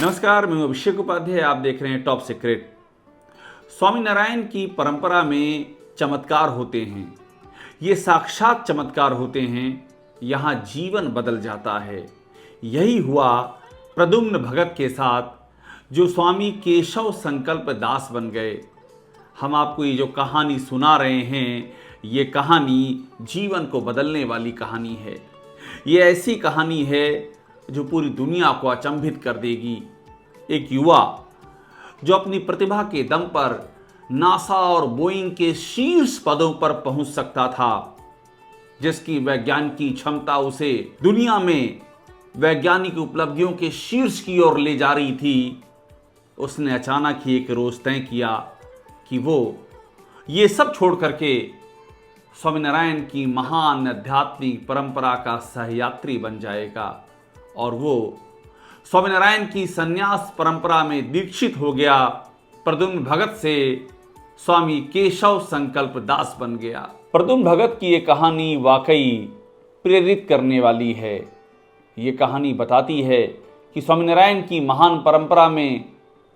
नमस्कार, मैं अभिषेक उपाध्याय। आप देख रहे हैं टॉप सीक्रेट। स्वामीनारायण की परंपरा में चमत्कार होते हैं, ये साक्षात चमत्कार होते हैं। यहाँ जीवन बदल जाता है। यही हुआ प्रद्युम्न भगत के साथ, जो स्वामी केशव संकल्प दास बन गए। हम आपको ये जो कहानी सुना रहे हैं, ये कहानी जीवन को बदलने वाली कहानी है। ये ऐसी कहानी है जो पूरी दुनिया को अचंभित कर देगी। एक युवा जो अपनी प्रतिभा के दम पर नासा और बोइंग के शीर्ष पदों पर पहुंच सकता था, जिसकी वैज्ञानिक क्षमता उसे दुनिया में वैज्ञानिक उपलब्धियों के शीर्ष की ओर ले जा रही थी, उसने अचानक ही एक रोज तय किया कि वो ये सब छोड़ करके स्वामीनारायण की महान आध्यात्मिक परंपरा का सहयात्री बन जाएगा। और वो स्वामीनारायण की संन्यास परंपरा में दीक्षित हो गया। प्रद्युम्न भगत से स्वामी केशव संकल्प दास बन गया। प्रद्युम्न भगत की ये कहानी वाकई प्रेरित करने वाली है। ये कहानी बताती है कि स्वामीनारायण की महान परंपरा में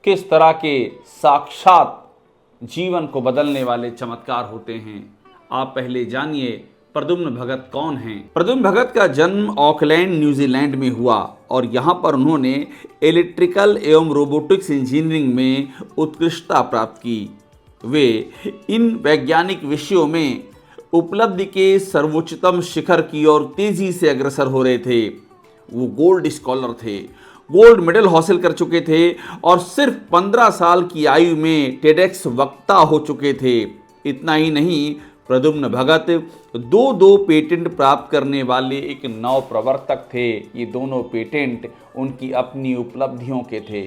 किस तरह के साक्षात जीवन को बदलने वाले चमत्कार होते हैं। आप पहले जानिए प्रद्युम्न भगत कौन हैं। प्रद्युम्न भगत का जन्म ऑकलैंड, न्यूजीलैंड में हुआ और यहाँ पर उन्होंने इलेक्ट्रिकल एवं रोबोटिक्स इंजीनियरिंग में उत्कृष्टता प्राप्त की। वे इन वैज्ञानिक विषयों में उपलब्धि के सर्वोच्चतम शिखर की ओर तेजी से अग्रसर हो रहे थे। वो गोल्ड स्कॉलर थे, गोल्ड मेडल हासिल कर चुके थे और सिर्फ 15 साल की आयु में टेडेक्स वक्ता हो चुके थे। इतना ही नहीं, प्रद्युम्न भगत दो पेटेंट प्राप्त करने वाले एक नव प्रवर्तक थे। ये दोनों पेटेंट उनकी अपनी उपलब्धियों के थे,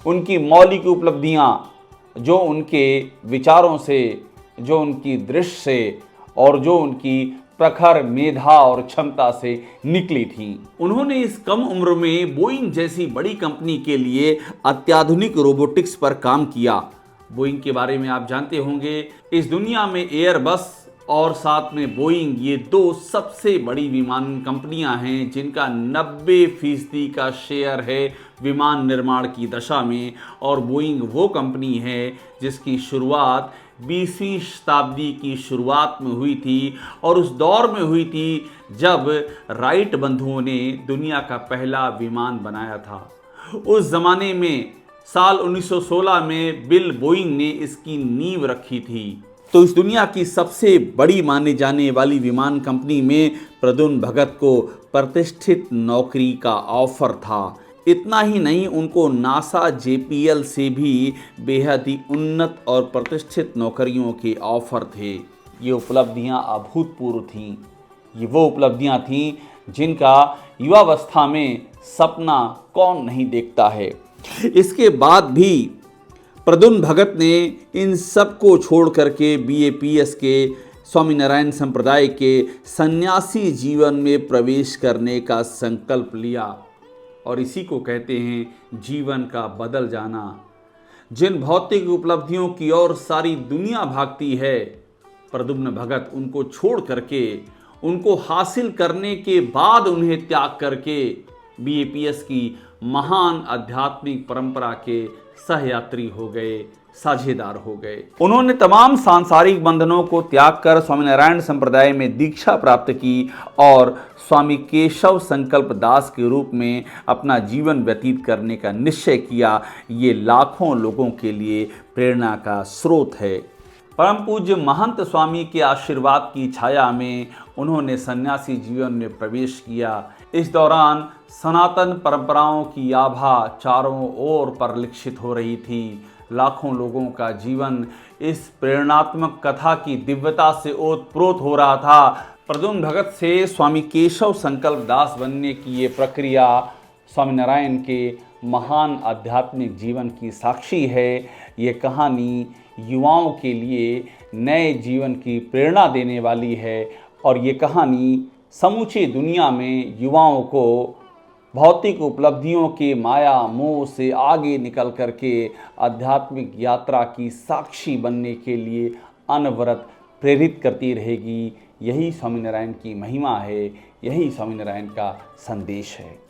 उनकी मौलिक उपलब्धियां जो उनके विचारों से, जो उनकी दृष्टि से और जो उनकी प्रखर मेधा और क्षमता से निकली थी। उन्होंने इस कम उम्र में बोइंग जैसी बड़ी कंपनी के लिए अत्याधुनिक रोबोटिक्स पर काम किया। बोइंग के बारे में आप जानते होंगे, इस दुनिया में एयरबस और साथ में बोइंग, ये दो सबसे बड़ी विमान कंपनियां हैं जिनका 90% का शेयर है विमान निर्माण की दशा में। और बोइंग वो कंपनी है जिसकी शुरुआत 20वीं शताब्दी की शुरुआत में हुई थी और उस दौर में हुई थी जब राइट बंधुओं ने दुनिया का पहला विमान बनाया था। उस जमाने में साल 1916 में बिल बोइंग ने इसकी नींव रखी थी। तो इस दुनिया की सबसे बड़ी माने जाने वाली विमान कंपनी में प्रद्युम्न भगत को प्रतिष्ठित नौकरी का ऑफर था। इतना ही नहीं, उनको नासा जेपीएल से भी बेहद ही उन्नत और प्रतिष्ठित नौकरियों के ऑफर थे। ये उपलब्धियां अभूतपूर्व थीं। ये वो उपलब्धियां थीं जिनका युवावस्था में सपना कौन नहीं देखता है। इसके बाद भी प्रद्युम्न भगत ने इन सब को छोड़ करके बीएपीएस के स्वामीनारायण संप्रदाय के सन्यासी जीवन में प्रवेश करने का संकल्प लिया। और इसी को कहते हैं जीवन का बदल जाना। जिन भौतिक उपलब्धियों की ओर सारी दुनिया भागती है, प्रद्युम्न भगत उनको छोड़ करके, उनको हासिल करने के बाद उन्हें त्याग करके बीएपीएस की महान आध्यात्मिक परंपरा के सहयात्री हो गए, साझेदार हो गए। उन्होंने तमाम सांसारिक बंधनों को त्याग कर स्वामीनारायण संप्रदाय में दीक्षा प्राप्त की और स्वामी केशव संकल्प दास के रूप में अपना जीवन व्यतीत करने का निश्चय किया। ये लाखों लोगों के लिए प्रेरणा का स्रोत है। परम पूज्य महंत स्वामी के आशीर्वाद की छाया में उन्होंने सन्यासी जीवन में प्रवेश किया। इस दौरान सनातन परंपराओं की आभा चारों ओर परिलक्षित हो रही थी। लाखों लोगों का जीवन इस प्रेरणात्मक कथा की दिव्यता से ओतप्रोत हो रहा था। प्रद्युम्न भगत से स्वामी केशव संकल्प दास बनने की ये प्रक्रिया स्वामीनारायण के महान आध्यात्मिक जीवन की साक्षी है। ये कहानी युवाओं के लिए नए जीवन की प्रेरणा देने वाली है और ये कहानी समूची दुनिया में युवाओं को भौतिक उपलब्धियों के माया मोह से आगे निकल करके आध्यात्मिक यात्रा की साक्षी बनने के लिए अनवरत प्रेरित करती रहेगी। यही स्वामीनारायण की महिमा है, यही स्वामीनारायण का संदेश है।